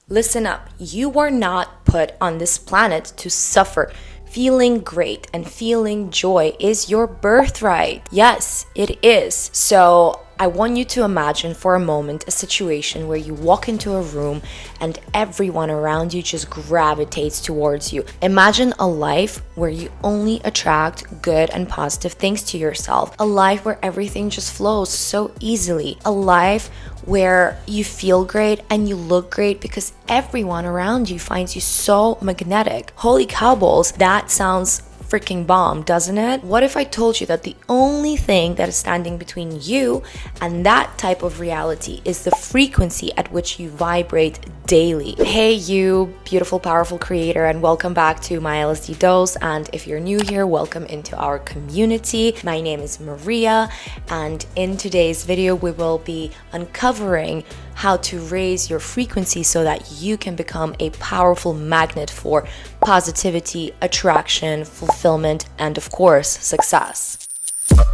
Listen up, you were not put on this planet to suffer. Feeling great and feeling joy is your birthright. Yes, it is. So I want you to imagine for a moment a situation where you walk into a room and everyone around you just gravitates towards you. Imagine a life where you only attract good and positive things to yourself. A life where everything just flows so easily. A life where you feel great and you look great because everyone around you finds you so magnetic. Holy cow balls, that sounds freaking bomb, doesn't it? What if I told you that the only thing that is standing between you and that type of reality is the frequency at which you vibrate daily? Hey you beautiful, powerful creator, and welcome back to my LSD dose. And if you're new here, welcome into our community. My name is Maria, and in today's video we will be uncovering how to raise your frequency so that you can become a powerful magnet for positivity, attraction, fulfillment, and of course, success. I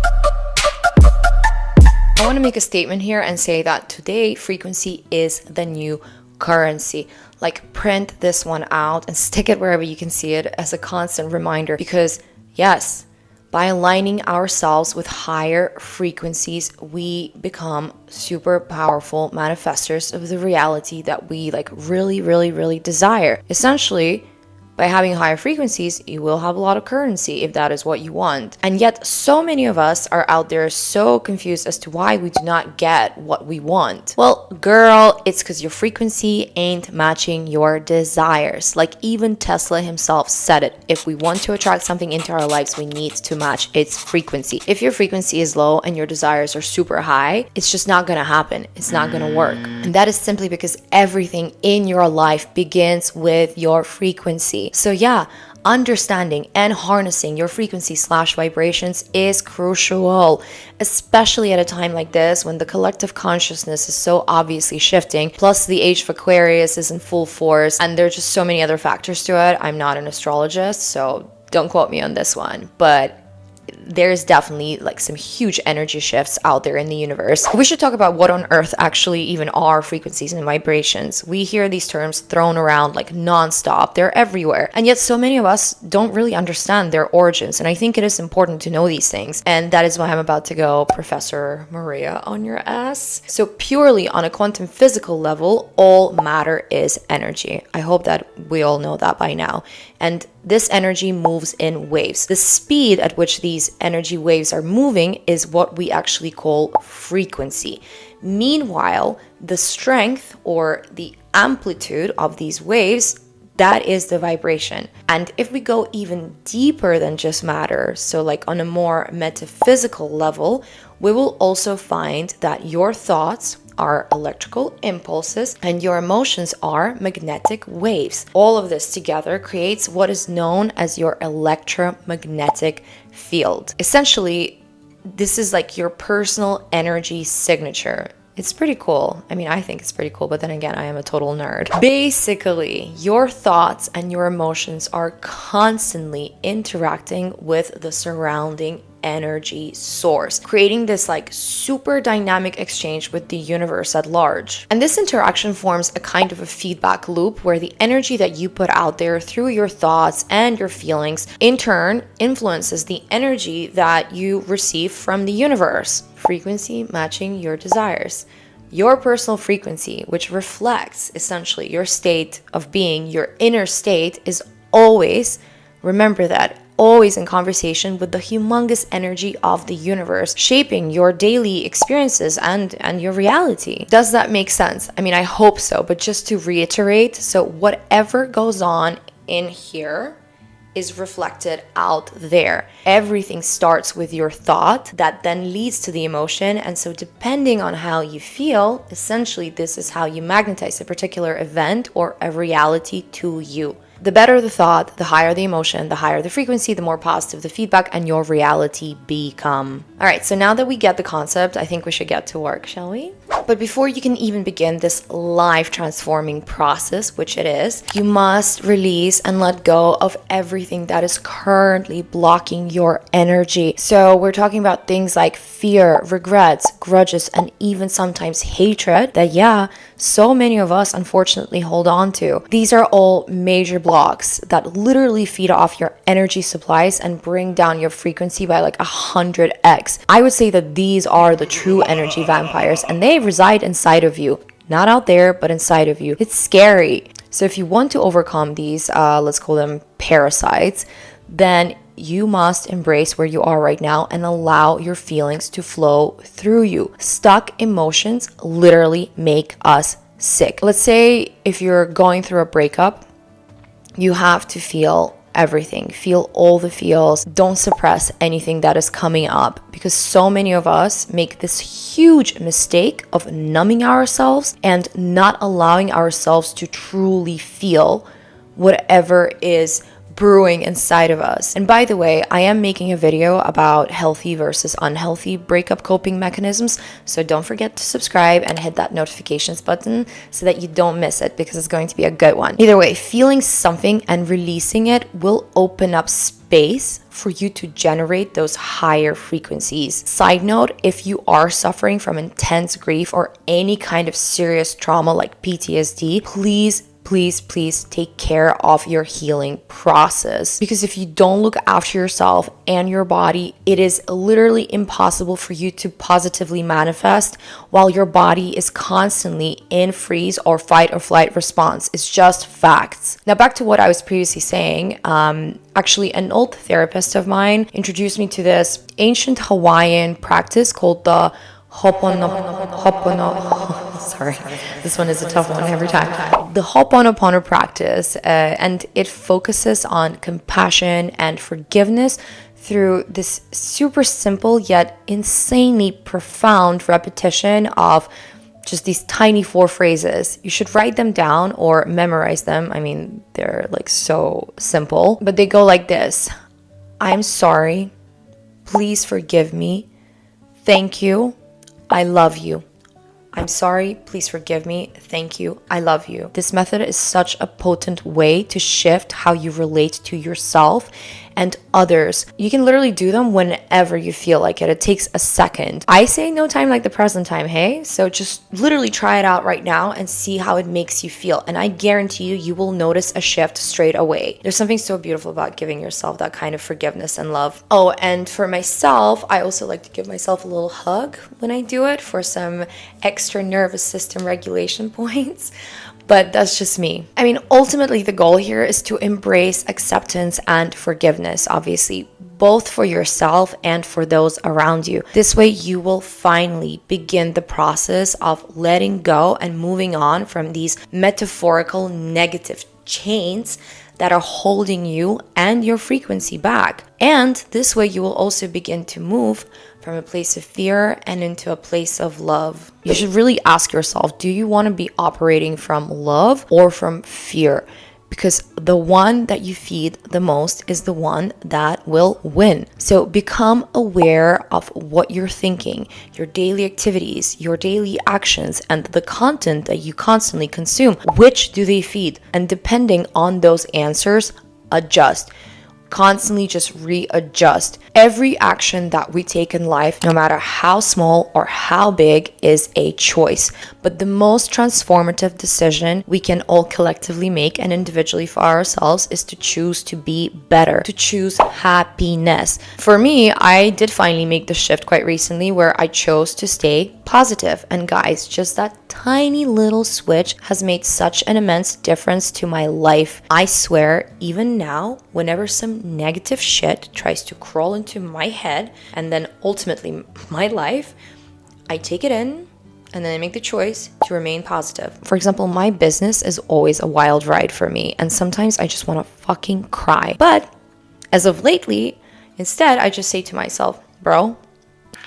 want to make a statement here and say that today frequency is the new currency. Like, print this one out and stick it wherever you can see it as a constant reminder, because yes, by aligning ourselves with higher frequencies, we become super powerful manifestors of the reality that we really desire. Essentially, by having higher frequencies, you will have a lot of currency if that is what you want. And yet, so many of us are out there so confused as to why we do not get what we want. Well, girl, it's because your frequency ain't matching your desires. Like, even Tesla himself said it. If we want to attract something into our lives, we need to match its frequency. If your frequency is low and your desires are super high, it's just not gonna happen. It's not gonna work. And that is simply because everything in your life begins with your frequency. So yeah, understanding and harnessing your frequency/vibrations is crucial, especially at a time like this when the collective consciousness is so obviously shifting, plus the age of Aquarius is in full force, and there are just so many other factors to it. I'm not an astrologist, so don't quote me on this one, but there's definitely like some huge energy shifts out there in the universe. We should talk about what on earth actually even are frequencies and vibrations. We hear these terms thrown around like nonstop. They're everywhere. And yet so many of us don't really understand their origins. And I think it is important to know these things. And that is why I'm about to go Professor Maria on your ass. So purely on a quantum physical level, all matter is energy. I hope that we all know that by now. And this energy moves in waves. The speed at which these energy waves are moving is what we actually call frequency. Meanwhile, the strength or the amplitude of these waves, that is the vibration. And if we go even deeper than just matter, so like on a more metaphysical level, we will also find that your thoughts are electrical impulses and your emotions are magnetic waves. All of this together creates what is known as your electromagnetic field. Essentially, this is like your personal energy signature. It's pretty cool. I mean, I think it's pretty cool, but then again, I am a total nerd. Basically, your thoughts and your emotions are constantly interacting with the surrounding energy source, creating this like super dynamic exchange with the universe at large. And this interaction forms a kind of a feedback loop where the energy that you put out there through your thoughts and your feelings in turn influences the energy that you receive from the universe. Frequency matching your desires. Your personal frequency, which reflects essentially your state of being, your inner state, is always, remember that, always in conversation with the humongous energy of the universe, shaping your daily experiences and your reality. Does that make sense? I mean, I hope so, but just to reiterate, so whatever goes on in here is reflected out there. Everything starts with your thought that then leads to the emotion, and so depending on how you feel, essentially this is how you magnetize a particular event or a reality to you. The better the thought, the higher the emotion, the higher the frequency, the more positive the feedback and your reality become. All right, so now that we get the concept, I think we should get to work, shall we? But before you can even begin this life transforming process, which it is, you must release and let go of everything that is currently blocking your energy. So we're talking about things like fear, regrets, grudges, and even sometimes hatred that, so many of us unfortunately hold on to. These are all major blocks that literally feed off your energy supplies and bring down your frequency by like 100x. I would say that these are the true energy vampires, and they reside inside of you. Not out there, but inside of you. It's scary. So if you want to overcome these, let's call them parasites, then you must embrace where you are right now and allow your feelings to flow through you. Stuck emotions literally make us sick. Let's say if you're going through a breakup, you have to feel everything. Feel all the feels. Don't suppress anything that is coming up, because so many of us make this huge mistake of numbing ourselves and not allowing ourselves to truly feel whatever is brewing inside of us. And by the way, I am making a video about healthy versus unhealthy breakup coping mechanisms, so don't forget to subscribe and hit that notifications button so that you don't miss it, because it's going to be a good one. Either way, feeling something and releasing it will open up space for you to generate those higher frequencies. Side note, if you are suffering from intense grief or any kind of serious trauma like PTSD, please take care of your healing process, because if you don't look after yourself and your body, it is literally impossible for you to positively manifest while your body is constantly in freeze or fight or flight response. It's just facts. Now back to what I was previously saying. Actually, an old therapist of mine introduced me to this ancient Hawaiian practice called the sorry, this one is a tough one every time. The Ho'oponopono practice, and it focuses on compassion and forgiveness through this super simple yet insanely profound repetition of just these tiny 4 phrases. You should write them down or memorize them. I mean, they're like so simple, but they go like this: I'm sorry, please forgive me, thank you, I love you. I'm sorry, please forgive me, thank you, I love you. This method is such a potent way to shift how you relate to yourself and others. You can literally do them whenever you feel like it. It takes a second. I say no time like the present time, hey? So just literally try it out right now and see how it makes you feel. And I guarantee you, you will notice a shift straight away. There's something so beautiful about giving yourself that kind of forgiveness and love. Oh, and for myself, I also like to give myself a little hug when I do it for some extra nervous system regulation points. But that's just me. I mean, ultimately, the goal here is to embrace acceptance and forgiveness, obviously, both for yourself and for those around you. This way, you will finally begin the process of letting go and moving on from these metaphorical negative chains that are holding you and your frequency back. And this way, you will also begin to move from a place of fear and into a place of love. You should really ask yourself, do you want to be operating from love or from fear? Because the one that you feed the most is the one that will win. So become aware of what you're thinking, your daily activities, your daily actions, and the content that you constantly consume. Which do they feed? And depending on those answers, adjust. Constantly just readjust. Every action that we take in life, no matter how small or how big, is a choice. But the most transformative decision we can all collectively make and individually for ourselves is to choose to be better, to choose happiness. For me, I did finally make the shift quite recently where I chose to stay positive. And guys, just that tiny little switch has made such an immense difference to my life. I swear, even now, whenever some negative shit tries to crawl into my head and then ultimately my life, I take it in and then I make the choice to remain positive. For example, my business is always a wild ride for me, and sometimes I just want to fucking cry. But as of lately, instead, I just say to myself, bro,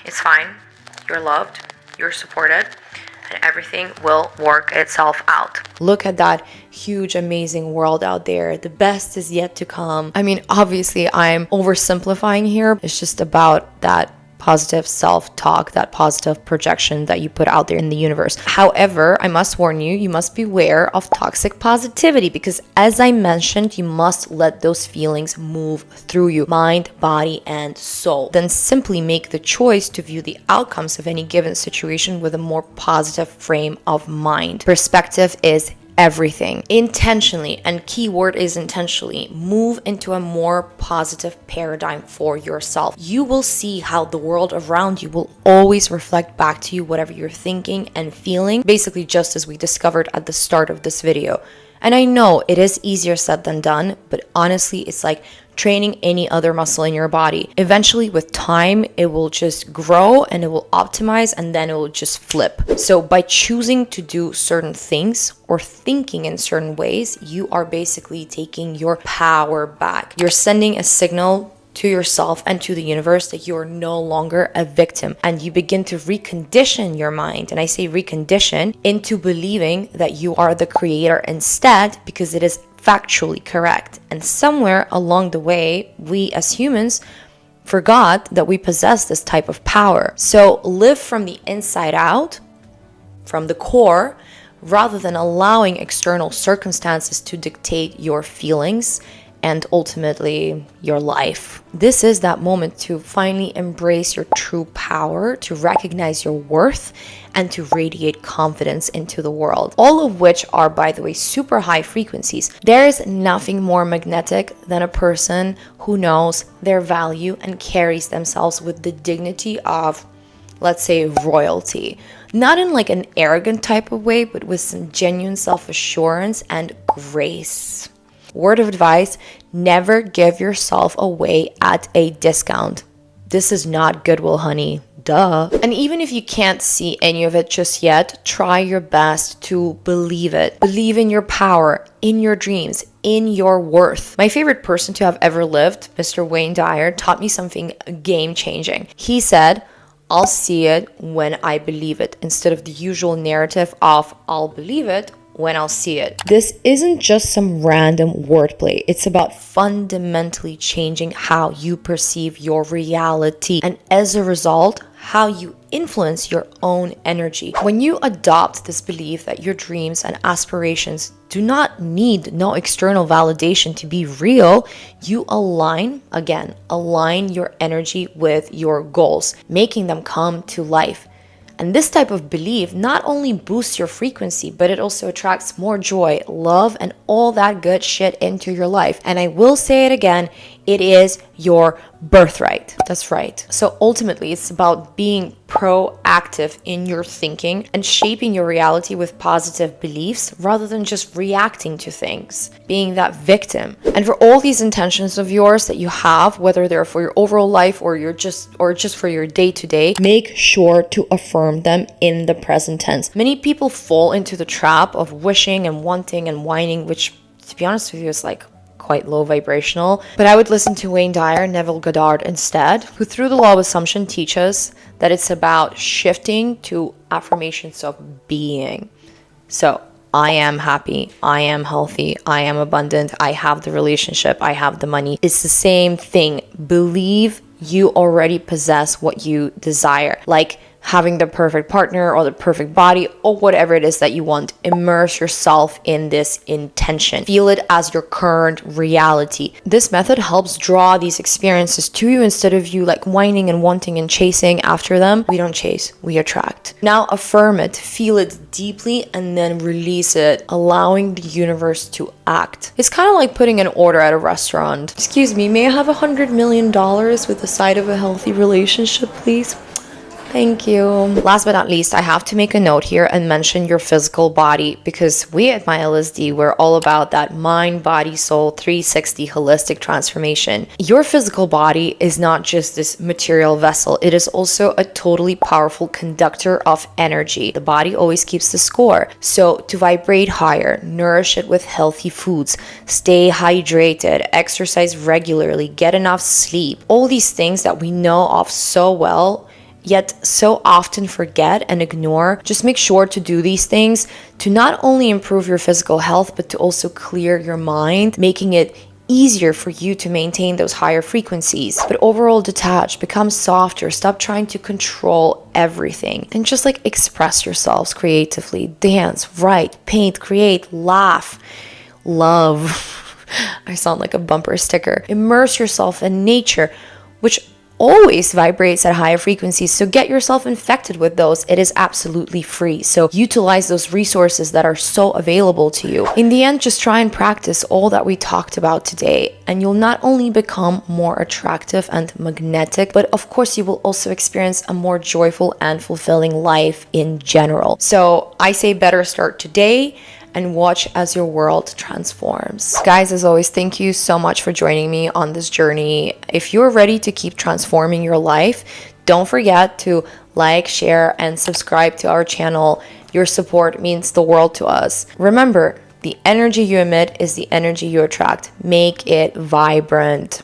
it's fine. You're loved. You're supported. And everything will work itself out. Look at that huge, amazing world out there. The best is yet to come. I mean, obviously, I'm oversimplifying here. It's just about that positive self-talk, that positive projection that you put out there in the universe. However, I must warn you, you must beware of toxic positivity, because as I mentioned, you must let those feelings move through you, mind, body, and soul. Then simply make the choice to view the outcomes of any given situation with a more positive frame of mind. Perspective is everything. Intentionally, and keyword is intentionally, move into a more positive paradigm for yourself. You will see how the world around you will always reflect back to you whatever you're thinking and feeling, basically just as we discovered at the start of this video. And I know it is easier said than done, but honestly, it's like training any other muscle in your body. Eventually, with time, it will just grow and it will optimize, and then it will just flip. So by choosing to do certain things or thinking in certain ways, you are basically taking your power back. You're sending a signal to yourself and to the universe that you're no longer a victim, and you begin to recondition your mind, and I say recondition, into believing that you are the creator instead, because it is factually correct. And somewhere along the way, we as humans forgot that we possess this type of power. So live from the inside out, from the core, rather than allowing external circumstances to dictate your feelings and ultimately your life. This is that moment to finally embrace your true power, to recognize your worth, and to radiate confidence into the world. All of which are, by the way, super high frequencies. There is nothing more magnetic than a person who knows their value and carries themselves with the dignity of, let's say, royalty. Not in like an arrogant type of way, but with some genuine self-assurance and grace. Word of advice, never give yourself away at a discount. This is not Goodwill, honey. Duh. And even if you can't see any of it just yet, try your best to believe it. Believe in your power, in your dreams, in your worth. My favorite person to have ever lived, Mr. Wayne Dyer, taught me something game-changing. He said, "I'll see it when I believe it," instead of the usual narrative of "I'll believe it when I'll see it." This isn't just some random wordplay. It's about fundamentally changing how you perceive your reality, and as a result, how you influence your own energy. When you adopt this belief that your dreams and aspirations do not need no external validation to be real, you align your energy with your goals, making them come to life. And this type of belief not only boosts your frequency, but it also attracts more joy, love, and all that good shit into your life. And I will say it again, it is your birthright. That's right. So ultimately, it's about being proactive in your thinking and shaping your reality with positive beliefs rather than just reacting to things, being that victim. And for all these intentions of yours that you have, whether they're for your overall life or just for your day-to-day, make sure to affirm them in the present tense. Many people fall into the trap of wishing and wanting and whining, which, to be honest with you, is like quite low vibrational. But I would listen to Wayne Dyer, Neville Goddard instead, who through the law of assumption teaches that it's about shifting to affirmations of being. So I am happy, I am healthy, I am abundant, I have the relationship, I have the money. It's the same thing. Believe you already possess what you desire. Like having the perfect partner or the perfect body or whatever it is that you want. Immerse yourself in this intention. Feel it as your current reality. This method helps draw these experiences to you instead of you like whining and wanting and chasing after them. We don't chase, we attract. Now affirm it, feel it deeply, and then release it, allowing the universe to act. It's kind of like putting an order at a restaurant. Excuse me, may I have $100 million with the side of a healthy relationship, please? Thank you. Last but not least, I have to make a note here and mention your physical body, because we at My LSD, we're all about that mind, body, soul 360 holistic transformation. Your physical body is not just this material vessel. It is also a totally powerful conductor of energy. The body always keeps the score. So to vibrate higher, nourish it with healthy foods, stay hydrated, exercise regularly, get enough sleep. All these things that we know of so well, yet so often forget and ignore. Just make sure to do these things to not only improve your physical health, but to also clear your mind, making it easier for you to maintain those higher frequencies. But overall, detach, become softer, stop trying to control everything, and just like express yourselves creatively. Dance, write, paint, create, laugh, love. I sound like a bumper sticker. Immerse yourself in nature, which always vibrates at higher frequencies. So get yourself infected with those. It is absolutely free. So utilize those resources that are so available to you. In the end, just try and practice all that we talked about today, and you'll not only become more attractive and magnetic, but of course you will also experience a more joyful and fulfilling life in general. So I say better start today and watch as your world transforms. Guys, as always, thank you so much for joining me on this journey. If you're ready to keep transforming your life, don't forget to like, share, and subscribe to our channel. Your support means the world to us. Remember, the energy you emit is the energy you attract. Make it vibrant.